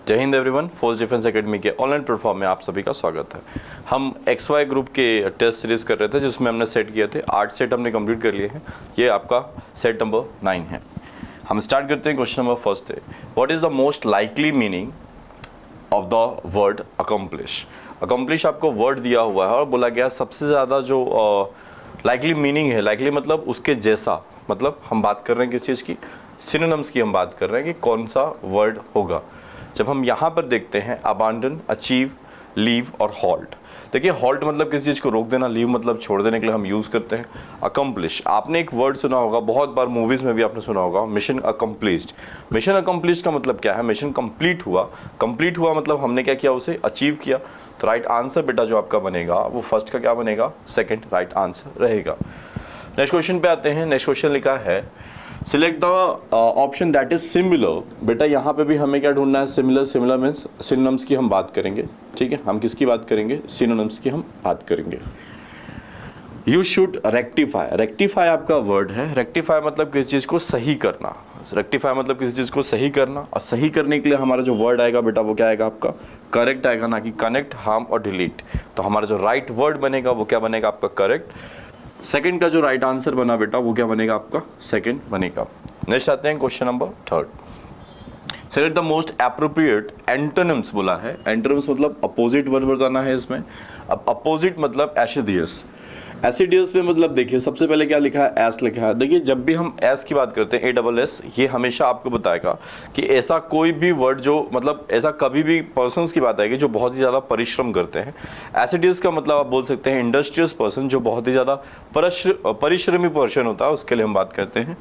जय Hind everyone, force defence academy के online platform में आप सभी का स्वागत है। हम XY ग्रुप के टेस्ट सीरीज कर रहे थे जिसमें हमने सेट किए थे 8 सेट हमने कंप्लीट कर लिए हैं। ये आपका सेट नंबर 9 है। हम स्टार्ट करते हैं। क्वेश्चन नंबर फर्स्ट है, what is the most likely meaning of the word accomplish. Accomplish आपको वर्ड दिया हुआ है और बोला गया सबसे ज़्यादा जो लाइकली मीनिंग है, लाइकली मतलब उसके जैसा, मतलब हम बात कर रहे हैं किस चीज़ की, सिनोनिम्स की हम बात कर रहे हैं कि कौन सा वर्ड होगा। जब हम यहाँ पर देखते हैं अबांडन, अचीव, लीव और हॉल्ट। देखिए हॉल्ट मतलब किसी चीज़ को रोक देना, लीव मतलब छोड़ देने के लिए हम यूज़ करते हैं। अकम्प्लिश, आपने एक वर्ड सुना होगा, बहुत बार मूवीज़ में भी आपने सुना होगा, मिशन अकम्प्लिश्ड। मिशन अकम्प्लिश्ड का मतलब क्या है? मिशन कंप्लीट हुआ। कंप्लीट हुआ मतलब हमने क्या किया, उसे अचीव किया। तो राइट आंसर बेटा जो आपका बनेगा वो फर्स्ट का क्या बनेगा, सेकेंड राइट आंसर रहेगा। नेक्स्ट क्वेश्चन पे आते हैं। नेक्स्ट क्वेश्चन लिखा है, select the option that is similar. बेटा यहाँ पे भी हमें क्या ढूंढना है, सिमिलर। सिमिलर मीन्स सिनोनिम्स की हम बात करेंगे, ठीक है। हम किसकी बात करेंगे? सिनोनिम्स की हम बात करेंगे। You should rectify. रेक्टिफाई आपका वर्ड है। रेक्टिफाई मतलब किसी चीज़ को सही करना। रेक्टिफाई मतलब किसी चीज़ को सही करना, और सही करने के लिए हमारा जो वर्ड आएगा बेटा वो क्या आएगा आपका? करेक्ट आएगा, ना कि कनेक्ट, हार्म और डिलीट। तो हमारा जो राइट वर्ड बनेगा वो क्या बनेगा आपका? करेक्ट। सेकंड का जो राइट आंसर बना बेटा वो क्या बनेगा आपका? सेकंड बनेगा। नेक्स्ट आते हैं question number third. Select the most appropriate antonyms बोला है। एंटोनिम्स मतलब अपोजिट वर्ड बताना है इसमें। अब अपोजिट मतलब एसिडियस। एसिडियस में मतलब देखिए सबसे पहले क्या लिखा है, एस लिखा है। देखिए जब भी हम एस की बात करते हैं, ASS, ये हमेशा आपको बताएगा कि ऐसा कोई भी वर्ड जो मतलब ऐसा कभी भी पर्सन्स की बात आएगी जो बहुत ही ज़्यादा परिश्रम करते हैं। एसिडियस का मतलब आप बोल सकते हैं इंडस्ट्रियस पर्सन, जो बहुत ही ज़्यादा परिश्रमी पर्सन होता है, उसके लिए हम बात करते हैं,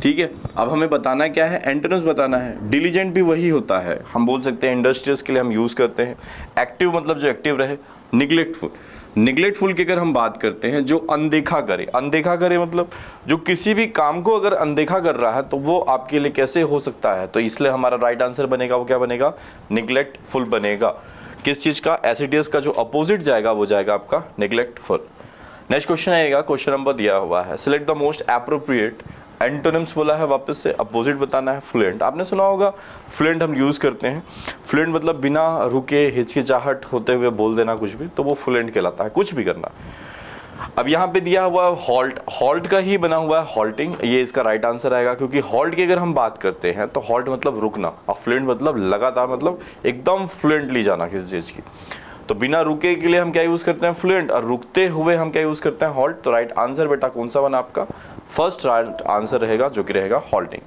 ठीक है। अब हमें बताना क्या है, एंटोनिम्स बताना है। डिलीजेंट भी वही होता है, हम बोल सकते हैं इंडस्ट्रियस के लिए हम यूज़ करते हैं। एक्टिव मतलब जो एक्टिव रहे। निग्लेक्टफुल, निग्लेक्टफुल की अगर हम बात करते हैं, जो अनदेखा करे। अनदेखा करे मतलब जो किसी भी काम को अगर अनदेखा कर रहा है तो वो आपके लिए कैसे हो सकता है, तो इसलिए हमारा राइट आंसर बनेगा वो क्या बनेगा? निग्लेक्टफुल बनेगा। किस चीज़ का? एसिडियस का जो अपोजिट जाएगा वो जाएगा आपका निग्लेक्टफुल। नेक्स्ट क्वेश्चन आएगा, क्वेश्चन नंबर दिया हुआ है, select the most appropriate antonyms बोला है, वापस से अपोजिट बताना है। फ्लुएंट, आपने सुना होगा फ्लुएंट हम यूज़ करते हैं। फ्लुएंट मतलब बिना रुके हिचकिचाहट होते हुए बोल देना कुछ भी, तो वो फ्लुएंट कहलाता है, कुछ भी करना। अब यहाँ पे दिया हुआ हॉल्ट, हॉल्ट का ही बना हुआ है हॉल्टिंग, ये इसका राइट आंसर आएगा, क्योंकि हॉल्ट की अगर हम बात करते हैं तो हॉल्ट मतलब रुकना, और फ्लुएंट मतलब लगातार, मतलब एकदम फ्लुएंटली जाना किसी चीज़ की। तो बिना रुके के लिए हम क्या यूज़ करते हैं? फ्लुएंट। और रुकते हुए हम क्या यूज़ करते हैं? हॉल्ट। तो राइट आंसर बेटा कौन सा बना आपका? फर्स्ट राइट आंसर रहेगा जो कि रहेगा हॉल्टिंग।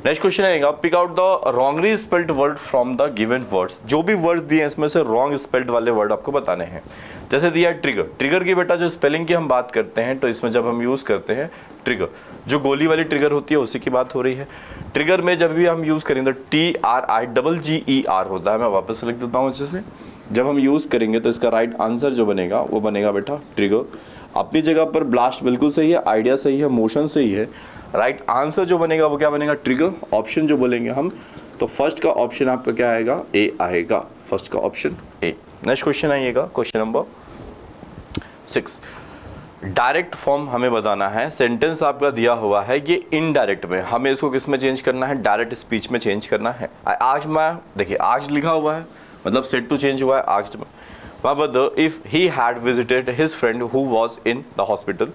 नेक्स्ट क्वेश्चन आएगा, pick out the wrongly spelled word from the given words. जो भी वर्ड्स दिए हैं इसमें से रॉन्ग स्पेल्ड वाले वर्ड आपको बताने हैं। जैसे दिया है ट्रिगर। ट्रिगर की बेटा जो स्पेलिंग की हम बात करते हैं तो इसमें जब हम यूज़ करते हैं ट्रिगर, जो गोली वाली ट्रिगर होती है उसी की बात हो रही है। ट्रिगर में जब भी हम यूज़ करेंगे तो TRIGGER होता है। मैं वापस लिख देता हूँ अच्छे से। जब हम यूज़ करेंगे तो इसका राइट आंसर जो बनेगा वो बनेगा बेटा ट्रिगर। अपनी जगह पर ब्लास्ट बिल्कुल सही है, आइडिया सही है, मोशन सही है। राइट आंसर जो बनेगा वो क्या बनेगा? ट्रिगर। ऑप्शन जो बोलेंगे हम तो फर्स्ट का ऑप्शन आपका क्या आएगा? ए आएगा। फर्स्ट का ऑप्शन ए। नेक्स्ट क्वेश्चन आइएगा, क्वेश्चन नंबर 6। डायरेक्ट फॉर्म हमें बताना है। सेंटेंस आपका दिया हुआ है, ये इनडायरेक्ट में, हमें इसको किस में चेंज करना है? डायरेक्ट स्पीच में चेंज करना है। आज मैं देखिए आज लिखा हुआ है मतलब सेट टू चेंज हुआ है आज में। If he had visited his friend who was in the hospital.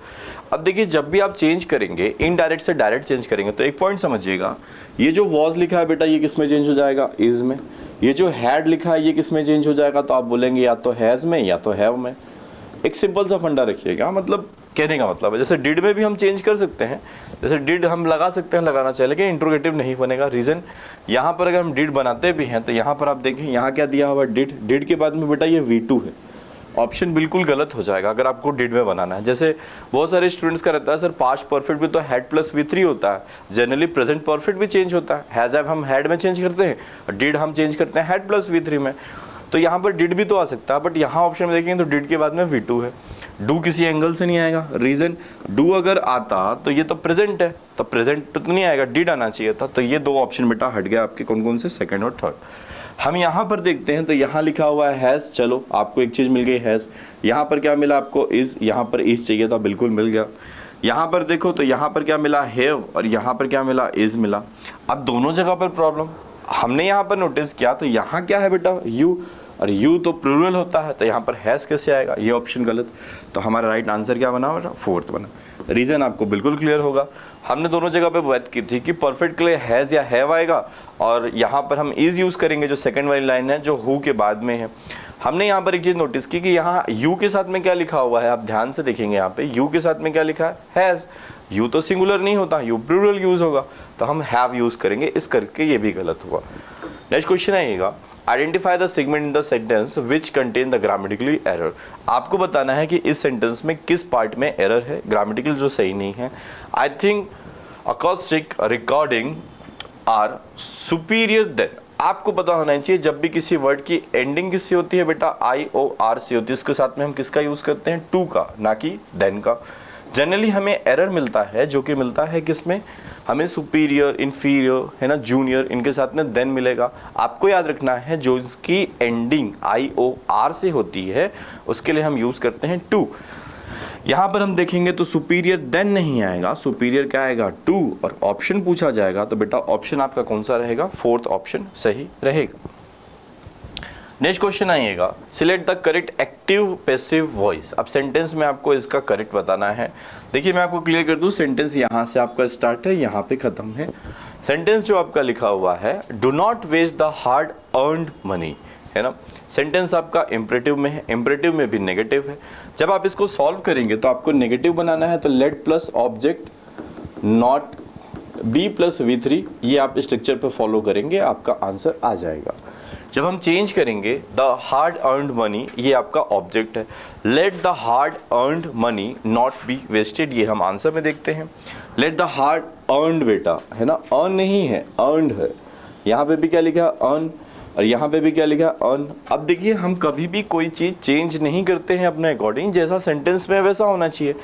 अब देखिए जब भी आप चेंज करेंगे, इनडायरेक्ट से डायरेक्ट चेंज करेंगे, तो एक पॉइंट समझिएगा, ये जो वॉज लिखा है बेटा ये किस में चेंज हो जाएगा? इज में। ये जो हैड लिखा है ये किस में चेंज हो जाएगा? तो आप बोलेंगे या तो हैज में या तो हैव में। एक सिंपल सा फंडा रखिएगा, मतलब कहने का मतलब है जैसे डिड में भी हम चेंज कर सकते हैं, जैसे डिड हम लगा सकते हैं, लगाना चाहिए, लेकिन इंट्रोगेटिव नहीं बनेगा। रीज़न यहाँ पर अगर हम डिड बनाते भी हैं तो यहाँ पर आप देखें यहाँ क्या दिया हुआ है? डिड। डिड के बाद में बेटा ये V2 है। ऑप्शन बिल्कुल गलत हो जाएगा अगर आपको डिड में बनाना है। जैसे बहुत सारे स्टूडेंट्स का रहता है सर पास्ट परफेक्ट भी तो हैड प्लस V3 होता है, जनरली प्रेजेंट परफेक्ट भी चेंज होता है। हैज़ हैव हम हैड में चेंज करते हैं, डिड हम चेंज करते हैं हैड प्लस V3 में। तो यहाँ पर डिड भी तो आ सकता है, बट यहाँ ऑप्शन में देखेंगे तो डिड के बाद में V2 है। डू किसी एंगल से नहीं आएगा। रीज़न डू अगर आता तो ये तो प्रेजेंट है, तो प्रेजेंट तो नहीं आएगा, डिड आना चाहिए था। तो ये दो ऑप्शन बेटा हट गया आपके, कौन कौन से? सेकंड और थर्ड। हम यहाँ पर देखते हैं तो यहाँ लिखा हुआ है हैज़, चलो आपको एक चीज़ मिल गई हैज़। यहाँ पर क्या मिला आपको? इज़। यहाँ पर इज़ चाहिए था, बिल्कुल मिल गया। यहाँ पर देखो तो यहाँ पर क्या मिला? हैव, और यहाँ पर क्या मिला? इज़ मिला। अब दोनों जगह पर प्रॉब्लम, हमने यहाँ पर नोटिस किया तो यहाँ क्या है बेटा, यू, और यू तो प्लूरल होता है, तो यहाँ पर हैज़ कैसे आएगा, ये ऑप्शन गलत। तो हमारा राइट आंसर क्या बना बेटा, फोर्थ बना। रीज़न आपको बिल्कुल क्लियर होगा। हमने दोनों जगह पे बात की थी कि परफेक्ट के लिए हैज़ या हैव आएगा, और यहाँ पर हम इज़ यूज़ करेंगे, जो सेकंड वाली लाइन है जो हु के बाद में है। हमने यहाँ पर एक चीज़ नोटिस की कि यहाँ यू के साथ में क्या लिखा हुआ है, आप ध्यान से देखेंगे यहाँ पे यू के साथ में क्या लिखा है, हैज़। यू तो सिंगुलर नहीं होता, यू प्लूरल यूज़ होगा, तो हम हैव यूज़ करेंगे, इस करके ये भी गलत हुआ। नेक्स्ट क्वेश्चन आएगा, identify the segment in the sentence which contain the grammatically error. आपको बताना है कि इस सेंटेंस में किस पार्ट में एरर है, ग्रामेटिकल जो सही नहीं है। I think acoustic recording are superior than. आपको पता होना चाहिए जब भी किसी वर्ड की एंडिंग किससे होती है बेटा, आई ओ आर से होती है, उसके साथ में हम किसका यूज़ करते हैं, टू का, ना कि देन का। जनरली हमें एरर मिलता है, जो कि मिलता है किसमें, हमें सुपीरियर, इन्फीरियर, है ना, जूनियर, इनके साथ में देन मिलेगा। आपको याद रखना है जो इसकी एंडिंग आई ओ आर से होती है उसके लिए हम यूज़ करते हैं टू। यहाँ पर हम देखेंगे तो सुपीरियर देन नहीं आएगा, सुपीरियर क्या आएगा, टू, और ऑप्शन पूछा जाएगा तो बेटा ऑप्शन आपका कौन सा रहेगा, फोर्थ ऑप्शन सही रहेगा। नेक्स्ट क्वेश्चन आइएगा, select the correct active passive voice. अब सेंटेंस में आपको इसका करेक्ट बताना है। देखिए मैं आपको क्लियर कर दूं, सेंटेंस यहाँ से आपका स्टार्ट है, यहाँ पे खत्म है। सेंटेंस जो आपका लिखा हुआ है, do not waste the hard earned money, है ना। सेंटेंस आपका इम्परेटिव में है, इम्परेटिव में भी नेगेटिव है। जब आप इसको सॉल्व करेंगे तो आपको नेगेटिव बनाना है, तो late plus object not be plus V3, ये आप स्ट्रक्चर पर फॉलो करेंगे, आपका आंसर आ जाएगा। जब हम चेंज करेंगे द हार्ड अर्नड मनी, ये आपका ऑब्जेक्ट है, let the hard earned money not be wasted, ये हम आंसर में देखते हैं। लेट द हार्ड अर्नड बेटा, है ना, अर्न नहीं है, अर्नड है। यहाँ पे भी क्या लिखा है, अर्न, और यहाँ पे भी क्या लिखा है, अर्न। अब देखिए हम कभी भी कोई चीज़ चेंज नहीं करते हैं अपने अकॉर्डिंग, जैसा सेंटेंस में वैसा होना चाहिए।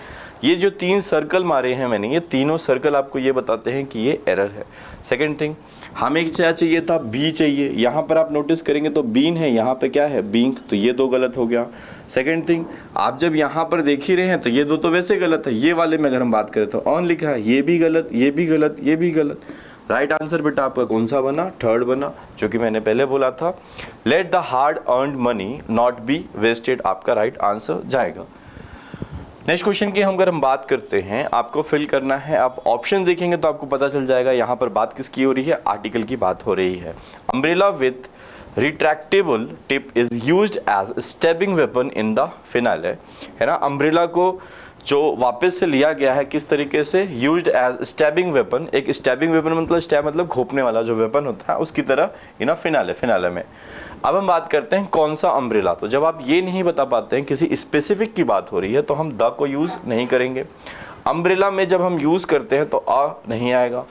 ये जो 3 सर्कल मारे हैं मैंने, ये तीनों सर्कल आपको ये बताते हैं कि ये एरर है। सेकेंड थिंग, हमें क्या चाहिए था, बी चाहिए, यहाँ पर आप नोटिस करेंगे तो बीन है, यहाँ पे क्या है, बींग, तो ये 2 गलत हो गया। सेकेंड थिंग, आप जब यहाँ पर देख ही रहे हैं तो ये 2 तो वैसे गलत है। ये वाले में अगर हम बात करें तो ऑन लिखा है, ये भी गलत, ये भी गलत, ये भी गलत। राइट आंसर बेटा आपका कौन सा बना, थर्ड बना, जो कि मैंने पहले बोला था, let the hard earned money not be wasted, आपका राइट आंसर जाएगा। नेक्स्ट क्वेश्चन की अगर हम बात करते हैं, आपको फिल करना है, आप ऑप्शन देखेंगे तो आपको पता चल जाएगा यहाँ पर बात किसकी हो रही है, आर्टिकल की बात हो रही है। Umbrella with retractable tip is used as stabbing weapon in the finale, है ना। अम्ब्रेला को जो वापस से लिया गया है किस तरीके से, यूज्ड एज स्टैबिंग वेपन, एक स्टैबिंग वेपन मतलब स्टैब मतलब घोंपने वाला जो वेपन होता है उसकी तरह इन फिनाले में। अब हम बात करते हैं कौन सा अम्ब्रेला। तो जब आप ये नहीं बता पाते हैं किसी स्पेसिफिक की बात हो रही है तो हम द को यूज़ नहीं करेंगे। अम्ब्रेला में जब हम यूज़ करते हैं तो अ नहीं आएगा,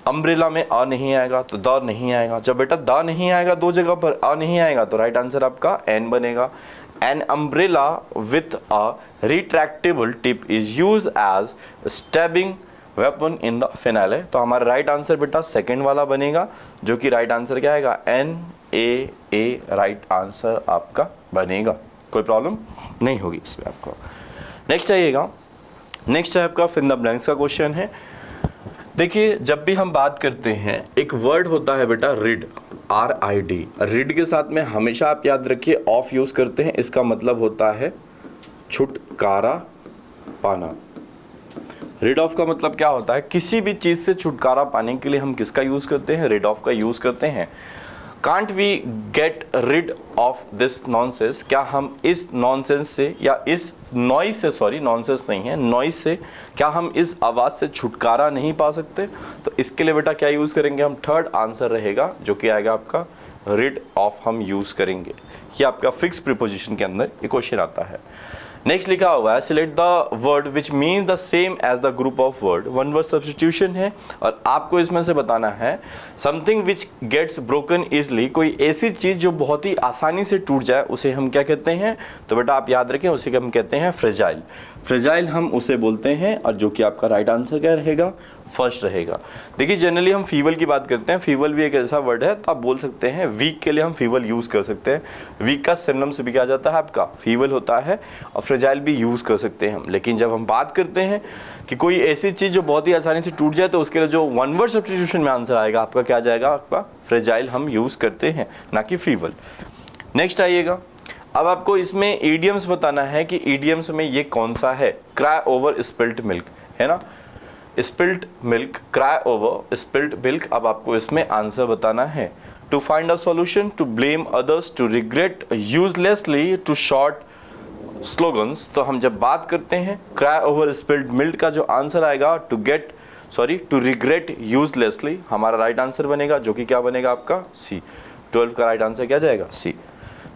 अम्ब्रेला में अ नहीं आएगा तो द नहीं आएगा। जब बेटा द नहीं आएगा 2 जगह पर, अ नहीं आएगा, तो राइट आंसर आपका एन बनेगा। An umbrella with a retractable tip is use as stabbing weapon in the finale, तो हमारा राइट आंसर बेटा सेकेंड वाला बनेगा, जो कि राइट आंसर क्या आएगा, NAA राइट आंसर आपका बनेगा। कोई प्रॉब्लम नहीं होगी इसमें आपको। नेक्स्ट आइएगा, नेक्स्ट है आपका फिल इन द ब्लैंक्स का क्वेश्चन है। देखिए जब भी हम बात करते हैं, एक वर्ड होता है बेटा रीड, RID। रीड के साथ में हमेशा आप याद रखिए ऑफ यूज करते हैं, इसका मतलब होता है छुटकारा पाना। रीड ऑफ का मतलब क्या होता है, किसी भी चीज़ से छुटकारा पाने के लिए हम किसका यूज़ करते हैं, रीड ऑफ का यूज़ करते हैं। Can't we get rid of this nonsense, क्या हम इस नॉनसेंस से या इस नॉइज से, सॉरी नॉनसेंस नहीं है, नॉइज से, क्या हम इस आवाज़ से छुटकारा नहीं पा सकते। तो इसके लिए बेटा क्या यूज़ करेंगे हम, थर्ड आंसर रहेगा, जो कि आएगा आपका रिड ऑफ हम यूज़ करेंगे। ये आपका फिक्स प्रीपोजिशन के अंदर ये क्वेश्चन आता है। नेक्स्ट लिखा हुआ है, select the word which means the same as the group of word. One word substitution है और आपको इसमें से बताना है something which gets broken easily, कोई ऐसी चीज़ जो बहुत ही आसानी से टूट जाए उसे हम क्या कहते हैं। तो बेटा आप याद रखें, उसे हम कहते हैं फ्रेजाइल। फ्रेजाइल हम उसे बोलते हैं, और जो कि आपका राइट आंसर क्या रहेगा, फर्स्ट रहेगा। देखिए जनरली हम फीवल की बात करते हैं, फीवल भी एक ऐसा वर्ड है, तो आप बोल सकते हैं वीक के लिए हम फीवल यूज़ कर सकते हैं। वीक का सिनोनिम से भी क्या जाता है आपका फीवल होता है, और फ्रेजाइल भी यूज़ कर सकते हैं हम। लेकिन जब हम बात करते हैं कि कोई ऐसी चीज़ जो बहुत ही आसानी से टूट जाए, तो उसके लिए जो वन वर्ड सब्स्टिट्यूशन में आंसर आएगा आपका क्या जाएगा, आपका फ्रेजाइल हम यूज़ करते हैं, ना कि फीवल। नेक्स्ट आइएगा, अब आपको इसमें ईडियम्स बताना है कि ईडियम्स में ये कौन सा है। क्राई ओवर स्पिल्ट मिल्क है ना, spilt milk, cry over spilt milk. अब आपको इसमें आंसर बताना है। To find a solution, to blame others, to regret uselessly, to short slogans. तो हम जब बात करते हैं क्राई ओवर स्पिल्ट मिल्क का जो आंसर आएगा टू रिग्रेट यूजलेसली हमारा राइट आंसर बनेगा, जो कि क्या बनेगा आपका सी। 12 का राइट आंसर क्या जाएगा, सी।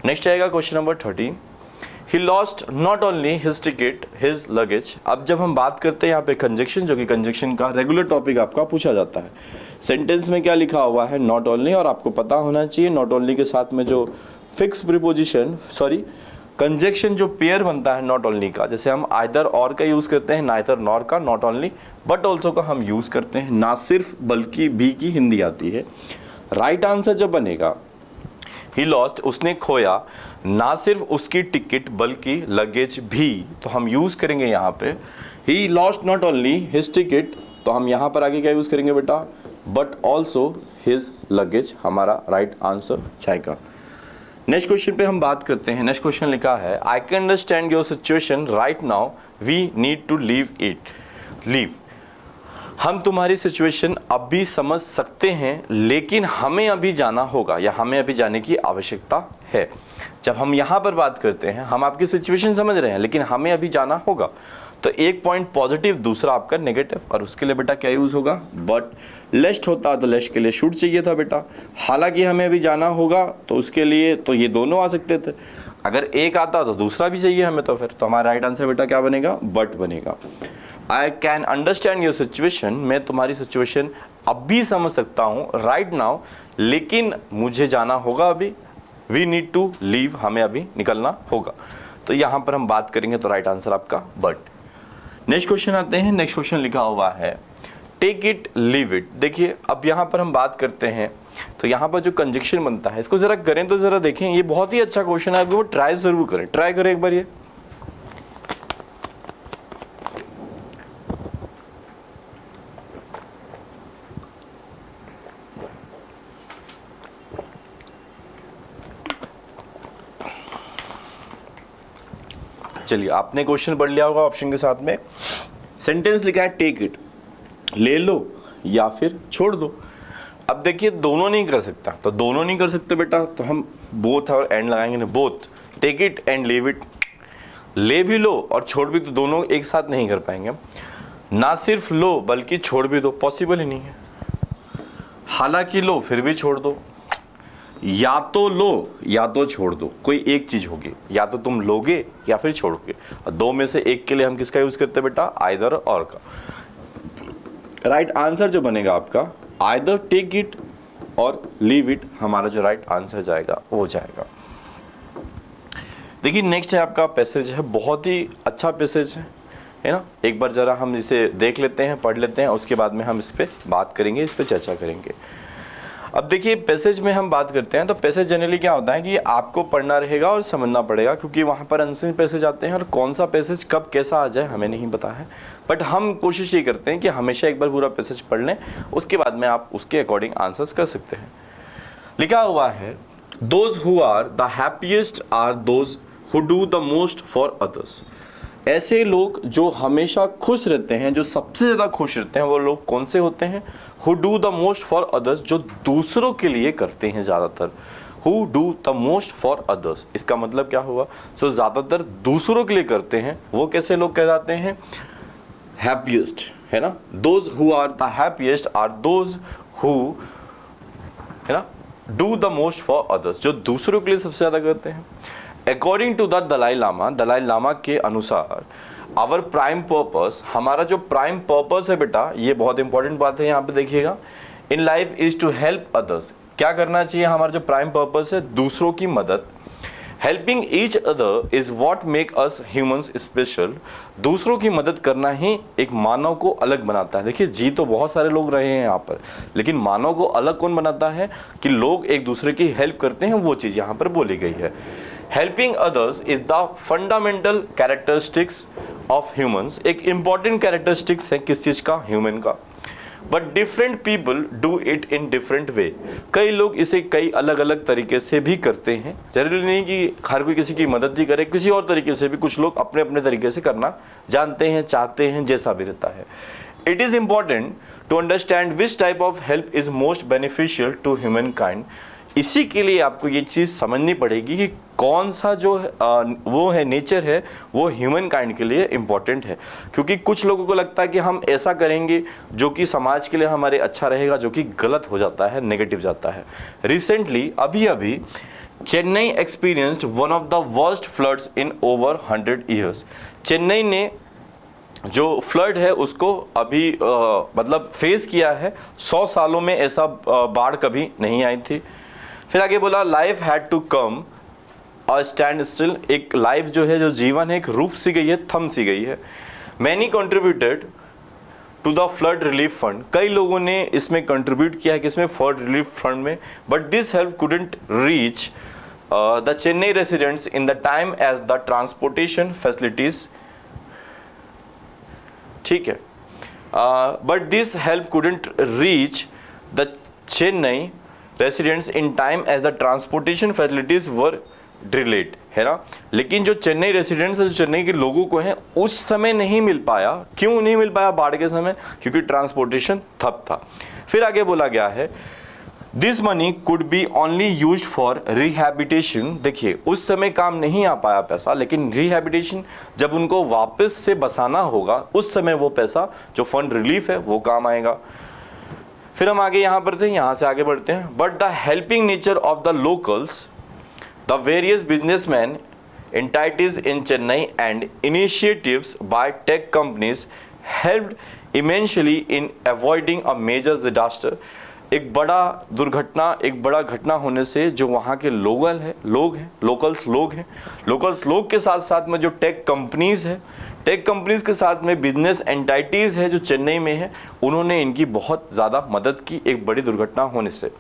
नेक्स्ट आएगा question number 13। He lost not only his ticket his luggage. अब जब हम बात करते हैं यहाँ पे कंजक्शन, जो कि कंजक्शन का रेगुलर टॉपिक आपका पूछा जाता है। सेंटेंस में क्या लिखा हुआ है, नॉट ओनली, और आपको पता होना चाहिए नॉट ओनली के साथ में जो फिक्स प्रीपोजिशन कंजक्शन जो पेयर बनता है नॉट ओनली का, जैसे हम आइदर और का यूज़ करते हैं, नाइदर नॉर का, नॉट ओनली बट ऑल्सो का हम यूज़ करते हैं। ना सिर्फ बल्कि भी की हिंदी आती है। राइट आंसर जब बनेगा ही लॉस्ट, उसने खोया, ना सिर्फ उसकी टिकट बल्कि लगेज भी, तो हम यूज़ करेंगे यहाँ पे ही lost not only his ticket, तो हम यहाँ पर आगे क्या यूज़ करेंगे बेटा, बट ऑल्सो हिज लगेज, हमारा राइट आंसर जाएगा। नेक्स्ट क्वेश्चन पे हम बात करते हैं। नेक्स्ट क्वेश्चन लिखा है, I can understand your situation right now, we need to leave. हम तुम्हारी सिचुएशन अभी समझ सकते हैं, लेकिन हमें अभी जाना होगा, या हमें अभी जाने की आवश्यकता है। जब हम यहाँ पर बात करते हैं, हम आपकी सिचुएशन समझ रहे हैं, लेकिन हमें अभी जाना होगा, तो एक पॉइंट पॉजिटिव, दूसरा आपका नेगेटिव, और उसके लिए बेटा क्या यूज़ होगा, बट। लेस्ट होता तो लेस्ट के लिए शुड चाहिए था बेटा। हालांकि हमें अभी जाना होगा, तो उसके लिए तो ये दोनों आ सकते थे। अगर एक आता तो दूसरा भी चाहिए हमें, तो फिर तो हमारा राइट आंसर बेटा क्या बनेगा, बट बनेगा। आई कैन अंडरस्टैंड योर सिचुएशन, मैं तुम्हारी सिचुएशन अभी समझ सकता हूँ राइट नाउ, लेकिन मुझे जाना होगा अभी। वी नीड टू लीव, हमें अभी निकलना होगा। तो यहाँ पर हम बात करेंगे तो राइट आंसर आपका बट। नेक्स्ट क्वेश्चन आते हैं। नेक्स्ट क्वेश्चन लिखा हुआ है टेक इट लीव इट। देखिए अब यहाँ पर हम बात करते हैं, तो यहाँ पर जो कंजक्शन बनता है, इसको जरा करें तो जरा देखें। ये बहुत ही अच्छा क्वेश्चन है, वो ट्राई जरूर करें, ट्राई करें एक बार ये। चलिए आपने क्वेश्चन पढ़ लिया होगा ऑप्शन के साथ में। सेंटेंस लिखा है टेक इट, ले लो या फिर छोड़ दो। अब देखिए दोनों नहीं कर सकता, तो दोनों नहीं कर सकते बेटा, तो हम बोथ और एंड लगाएंगे ना, both, take it and leave it. ले भी लो और छोड़ भी, तो दोनों एक साथ नहीं कर पाएंगे। ना सिर्फ लो बल्कि छोड़ भी दो, पॉसिबल ही नहीं है। हालांकि लो फिर भी छोड़ दो, या तो लो या तो छोड़ दो, कोई एक चीज होगी, या तो तुम लोगे या फिर छोड़ोगे। दो में से एक के लिए हम किसका यूज करते हैं बेटा, आइदर और का। राइट आंसर जो बनेगा आपका आइदर टेक इट और लीव इट, हमारा जो राइट आंसर जाएगा वो जाएगा। देखिए नेक्स्ट है आपका पैसेज है, बहुत ही अच्छा पैसेज है ना। एक बार जरा हम इसे देख लेते हैं, पढ़ लेते हैं, उसके बाद में हम इस पे बात करेंगे, इस पे चर्चा करेंगे। अब देखिए पैसेज में हम बात करते हैं, तो पैसेज जनरली क्या होता है कि आपको पढ़ना रहेगा और समझना पड़ेगा, क्योंकि वहाँ पर अनसीन पैसेज आते हैं और कौन सा पैसेज कब कैसा आ जाए हमें नहीं पता है। बट हम कोशिश ये करते हैं कि हमेशा एक बार पूरा पैसेज पढ़ लें, उसके बाद में आप उसके अकॉर्डिंग आंसर्स कर सकते हैं। लिखा हुआ है those who are the happiest are those who do the most for others. ऐसे लोग जो हमेशा खुश रहते हैं, जो सबसे ज़्यादा खुश रहते हैं, वो लोग कौन से होते हैं, who do the most for others, जो दूसरों के लिए करते हैं ज़्यादातर। Who do the most for others, इसका मतलब क्या हुआ, सो ज़्यादातर दूसरों के लिए करते हैं, वो कैसे लोग कहलाते हैं, हैप्पीएस्ट, है ना। Those who are the happiest are those who, है ना, do the most for others, जो दूसरों के लिए सबसे ज़्यादा करते हैं। According to the Dalai Lama के अनुसार आवर प्राइम पर्पस, हमारा जो प्राइम पर्पस है बेटा, ये बहुत इंपॉर्टेंट बात है यहाँ पे देखिएगा, in life is to help others. क्या करना चाहिए, हमारा जो प्राइम पर्पस है दूसरों की मदद। Helping each other is what make us humans special. दूसरों की मदद करना ही एक मानव को अलग बनाता है। देखिए जी तो बहुत सारे लोग रहे हैं यहाँ पर, लेकिन मानव को अलग कौन बनाता है कि लोग एक दूसरे की हेल्प करते हैं, वो चीज़ यहाँ पर बोली गई है। Helping others is the fundamental characteristics of humans. एक इंपॉर्टेंट कैरेक्टरिस्टिक्स है किस चीज़ का? ह्यूमन का। But different people do it in different way. कई लोग इसे कई अलग अलग तरीके से भी करते हैं। जरूरी नहीं कि हर कोई किसी की मदद ही करे, किसी और तरीके से भी कुछ लोग अपने अपने तरीके से करना जानते हैं, चाहते हैं, जैसा भी रहता है। It is important to understand which type of help is most beneficial to humankind. इसी के लिए आपको ये चीज़ समझनी पड़ेगी कि कौन सा जो वो है नेचर है वो ह्यूमन काइंड के लिए इम्पॉर्टेंट है। क्योंकि कुछ लोगों को लगता है कि हम ऐसा करेंगे जो कि समाज के लिए हमारे अच्छा रहेगा, जो कि गलत हो जाता है, नेगेटिव जाता है। रिसेंटली अभी Chennai experienced one of the worst floods in over 100 years. Chennai ने जो फ्लड है उसको अभी मतलब फेस किया है। 100 सालों में ऐसा बाढ़ कभी नहीं आई थी। फिर आगे बोला life had to come a standstill. एक लाइफ जो है, जो जीवन है, एक रुक सी गई है, थम सी गई है। Many contributed to the flood relief fund. कई लोगों ने इसमें कंट्रीब्यूट किया है, किसमें? फ्लड रिलीफ फंड में। But this help couldn't reach the Chennai residents in the time as the transportation facilities. ठीक है, but this help couldn't reach the Chennai residents in time as the transportation facilities were delayed, है ना। लेकिन जो Chennai residents, जो चेन्नई के लोगों को हैं, उस समय नहीं मिल पाया। क्यों नहीं मिल पाया बाढ़ के समय? क्योंकि ट्रांसपोर्टेशन ठप था। फिर आगे बोला गया है this money could be only use for rehabilitation. देखिए उस समय काम नहीं आ पाया पैसा, लेकिन रिहैबिटेशन जब उनको वापस से बसाना होगा उस समय वो पैसा जो फंड रिलीफ है वो काम आएगा। फिर हम आगे यहाँ बढ़ते हैं, यहाँ से आगे बढ़ते हैं। But the helping nature of the locals, the various businessman entities in Chennai and initiatives by tech companies helped immensely in avoiding a major disaster। एक बड़ा दुर्घटना, एक बड़ा घटना होने से जो वहाँ के लोकल्स लोग के साथ साथ में जो टेक कंपनीज है, टेक कंपनीज के साथ में बिजनेस एंटाइटीज़ है जो चेन्नई में है, उन्होंने इनकी बहुत ज़्यादा मदद की एक बड़ी दुर्घटना होने से।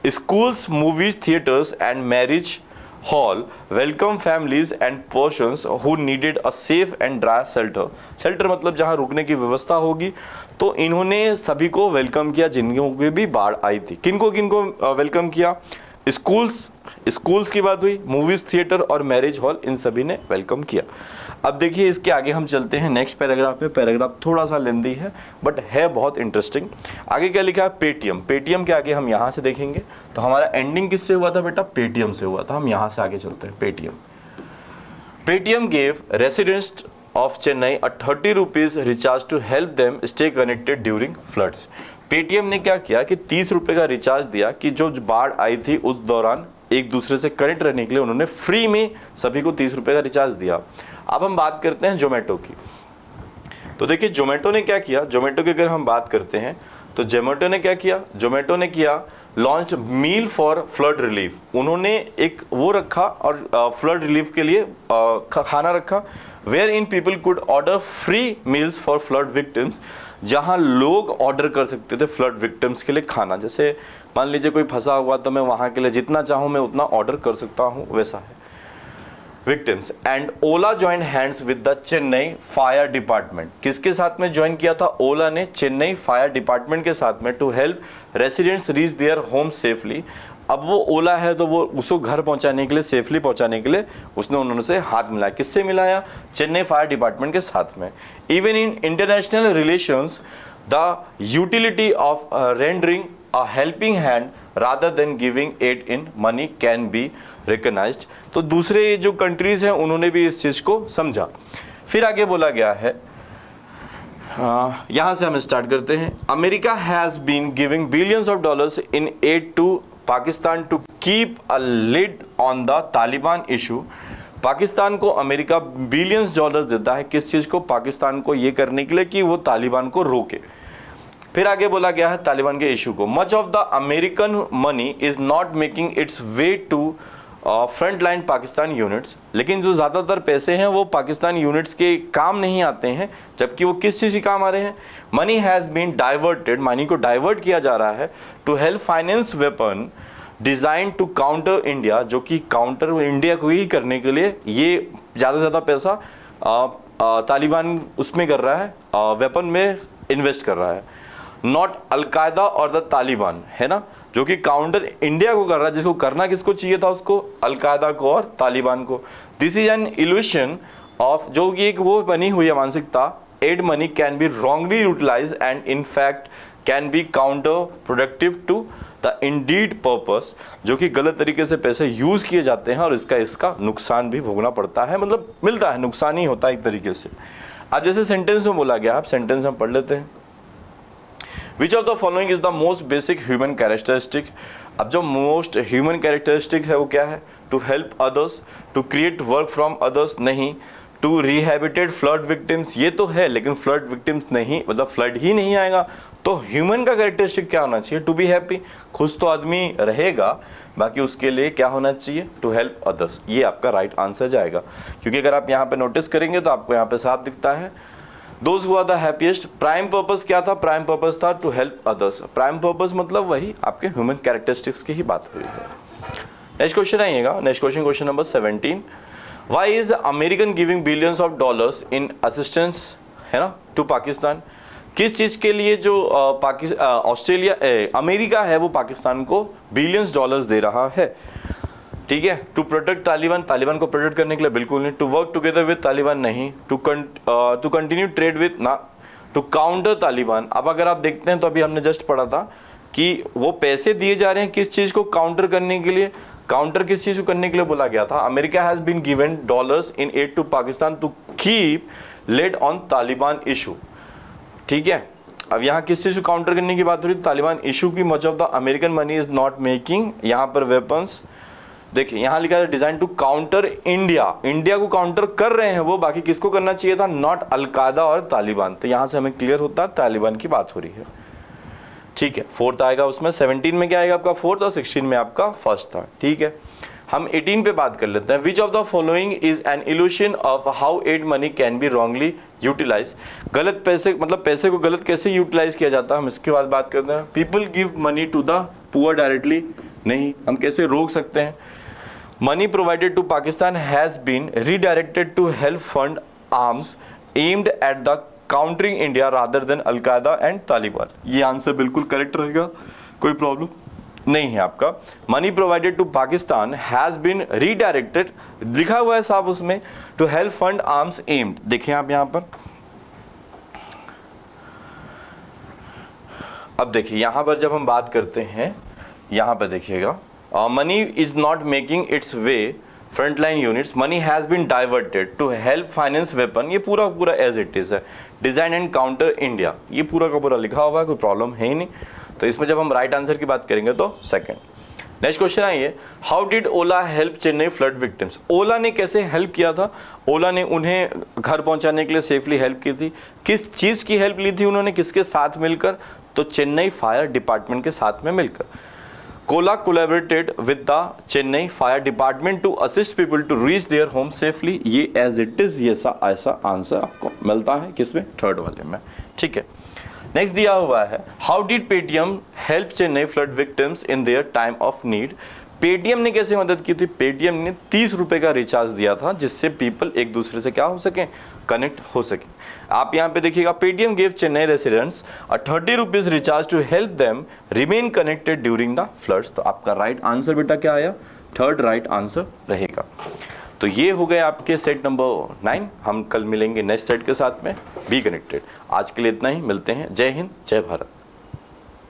Schools, movies, theatres and marriage hall welcome families and persons who needed a safe and dry shelter मतलब जहाँ रुकने की व्यवस्था होगी। तो इन्होंने सभी को वेलकम किया जिनको भी बाढ़ आई थी। किनको वेलकम किया? स्कूल्स की बात हुई, मूवीज, थिएटर और मैरिज हॉल, इन सभी ने वेलकम किया। अब देखिए इसके आगे हम चलते हैं नेक्स्ट पैराग्राफ में। पैराग्राफ थोड़ा सा लेंदी है बट है बहुत इंटरेस्टिंग। आगे क्या लिखा है? पेटीएम के आगे हम यहाँ से देखेंगे। तो हमारा एंडिंग किससे हुआ था बेटा? पेटीएम से हुआ था। हम यहाँ से आगे चलते हैं। Paytm gave residents of Chennai a 30 rupees recharge to help them stay connected during floods. Paytm ने क्या किया कि 30 रुपये का रिचार्ज दिया कि जो बाढ़ आई थी उस दौरान एक दूसरे से कनेक्ट रहने के लिए उन्होंने फ्री में सभी को 30 रुपये का रिचार्ज दिया। अब हम बात करते हैं जोमेटो की। तो देखिए जोमेटो ने क्या किया, जोमेटो की अगर हम बात करते हैं तो जोमेटो ने क्या किया, जोमेटो ने किया launch meal for flood relief. उन्होंने एक वो रखा और फ्लड रिलीफ के लिए खाना रखा, wherein people could order free meals for flood victims, जहां लोग ऑर्डर कर सकते थे फ्लड विक्टिम्स के लिए खाना। जैसे मान लीजिए कोई फंसा हुआ तो मैं वहां के लिए जितना चाहूँ मैं उतना ऑर्डर कर सकता हूँ, वैसा है victims. And Ola join hands with the Chennai fire department. किसके साथ में ज्वाइन किया था? ओला ने चेन्नई फायर डिपार्टमेंट के साथ में, to help residents reach their home safely. अब वो ओला है तो वो उसको घर पहुंचाने के लिए, सेफली पहुंचाने के लिए उसने उन्होंने से हाथ मिलाया। किससे मिलाया? चेन्नई फायर डिपार्टमेंट के साथ में। Even in international relations the utility of rendering a helping hand rather than giving aid in money can be recognised. तो दूसरे जो कंट्रीज हैं उन्होंने भी इस चीज़ को समझा। फिर आगे बोला गया है, यहाँ से हम स्टार्ट करते हैं। America has been giving billions of dollars in aid to Pakistan to keep a lid on the Taliban issue. Pakistan को अमेरिका बिलियंस डॉलर देता है, किस चीज़ को? पाकिस्तान को ये करने के लिए कि वो तालिबान को रोके। फिर आगे बोला गया है तालिबान के इशू को, much of the American money is not making its way to front line Pakistan units, लेकिन जो ज़्यादातर पैसे हैं वो पाकिस्तान यूनिट्स के काम नहीं आते हैं, जबकि वो किस चीज़ के काम आ रहे हैं? Money has been diverted, money को डाइवर्ट किया जा रहा है to help finance weapon design to counter India, जो कि काउंटर इंडिया को ही करने के लिए ये ज़्यादा से ज़्यादा पैसा तालिबान उसमें कर रहा है, वेपन में इन्वेस्ट कर रहा है। नॉट अलकायदा और द तालिबान, है ना, जो कि काउंटर इंडिया को कर रहा है, जिसको करना किसको चाहिए था? उसको अलकायदा को और तालिबान को। This is an illusion of, जो कि एक वो बनी हुई है मानसिकता, aid money can be wrongly utilise and in fact can be counterproductive to the indeed purpose, जो कि गलत तरीके से पैसे यूज किए जाते हैं और इसका नुकसान भी भोगना पड़ता है, मतलब मिलता है, नुकसान ही होता है एक तरीके से। अब जैसे सेंटेंस में बोला गया, आप सेंटेंस हम पढ़ लेते हैं। Which of the following is the most basic human characteristic? अब जो मोस्ट ह्यूमन कैरेक्टरिस्टिक है वो क्या है? To help others, to create work from others नहीं, टू रिहेबिटेट फ्लड विक्टिम्स, ये तो है, लेकिन फ्लड विक्टिम्स नहीं, मतलब फ्लड ही नहीं आएगा, तो ह्यूमन का कैरेक्टरिस्टिक क्या होना चाहिए? टू बी हैप्पी, खुश तो आदमी रहेगा, बाकी उसके लिए क्या होना चाहिए? To help others. ये आपका राइट आंसर जाएगा, क्योंकि अगर आप यहाँ पे नोटिस करेंगे तो आपको यहाँ पे साफ दिखता है those who are the happiest. Prime purpose क्या था? प्राइम पर्पस था to help others. Prime purpose मतलब वही आपके ह्यूमन कैरेक्टरिस्टिक्स की ही बात हुई है। नेक्स्ट क्वेश्चन आइएगा, next question, question number 17। Why is American giving billions of dollars in assistance, है ना, टू पाकिस्तान? किस चीज़ के लिए जो अमेरिका है वो पाकिस्तान को बिलियंस डॉलर्स दे रहा है? ठीक है, टू प्रोटेक्ट तालिबान, तालिबान को प्रोटेक्ट करने के लिए बिल्कुल नहीं। To work together with Taliban नहीं। टू कंटिन्यू ट्रेड विद ना। To counter Taliban. अब अगर आप देखते हैं तो अभी हमने जस्ट पढ़ा था कि वो पैसे दिए जा रहे हैं किस चीज़ को काउंटर करने के लिए। काउंटर किस चीज़ को करने के लिए बोला गया था? America has been given dollars in aid to Pakistan to keep lid on Taliban issue. ठीक है, अब यहाँ किस चीज़ को काउंटर करने की बात हो रही है? तालिबान इशू की। Much of the American money is not making, यहाँ पर वेपन्स, देखिए यहाँ लिखा है design to counter India, India को काउंटर कर रहे हैं वो, बाकी किसको करना चाहिए था? नॉट अलकायदा और तालिबान। तो यहाँ से हमें क्लियर होता है तालिबान की बात हो रही है। ठीक है, फोर्थ आएगा उसमें। 17 में क्या आएगा आपका? फोर्थ, और 16 में आपका फर्स्ट था। ठीक है, हम 18 पे बात कर लेते हैं। Which of the following is an illusion of how aid money can be wrongly utilise? गलत पैसे, मतलब पैसे को गलत कैसे यूटिलाइज किया जाता है, हम इसके बाद बात करते हैं। People give money to the poor directly नहीं, हम कैसे रोक सकते हैं? Money provided to Pakistan has been redirected to help fund arms aimed at the countering India rather than al Qaeda and Taliban. ये आंसर बिल्कुल करेक्ट रहेगा, कोई प्रॉब्लम नहीं है आपका। Money provided to Pakistan has been redirected, लिखा हुआ है साफ उसमें, to help fund arms aimed. देखिए आप यहां पर, अब देखिए यहां पर जब हम बात करते हैं, यहां पर देखिएगा, money is not making its way front line units, money has been diverted to help finance weapon, ये पूरा पूरा एज इट इज है। डिजाइन एंड काउंटर इंडिया, ये पूरा का पूरा लिखा हुआ है, कोई प्रॉब्लम है ही नहीं। तो इसमें जब हम राइट आंसर की बात करेंगे तो सेकंड। नेक्स्ट क्वेश्चन आइए, how did Ola help Chennai flood victims? Ola ने कैसे हेल्प किया था? ओला ने उन्हें घर पहुंचाने के लिए सेफली हेल्प की थी। किस चीज़ की हेल्प ली थी उन्होंने, किसके साथ मिलकर? तो चेन्नई फायर डिपार्टमेंट के साथ में मिलकर। Ola collaborated with the Chennai fire department to assist people to reach their home safely. ये एज इट इज, ये ऐसा आंसर आपको मिलता है किसमें? थर्ड वाले में। ठीक है, नेक्स्ट दिया हुआ है, how did Paytm help Chennai flood victims in their time of need? Paytm ने कैसे मदद की थी? पेटीएम ने 30 रुपए का रिचार्ज दिया था, जिससे पीपल एक दूसरे से क्या हो सके? कनेक्ट हो सके। आप यहाँ पे देखिएगा, Paytm gave Chennai residents a 30 rupees recharge to help them remain connected during the floods. तो आपका राइट आंसर बेटा क्या आया? थर्ड राइट आंसर रहेगा। तो ये हो गए आपके सेट नंबर 9। हम कल मिलेंगे नेक्स्ट सेट के साथ में। Be connected. आज के लिए इतना ही, मिलते हैं। जय हिंद, जय भारत।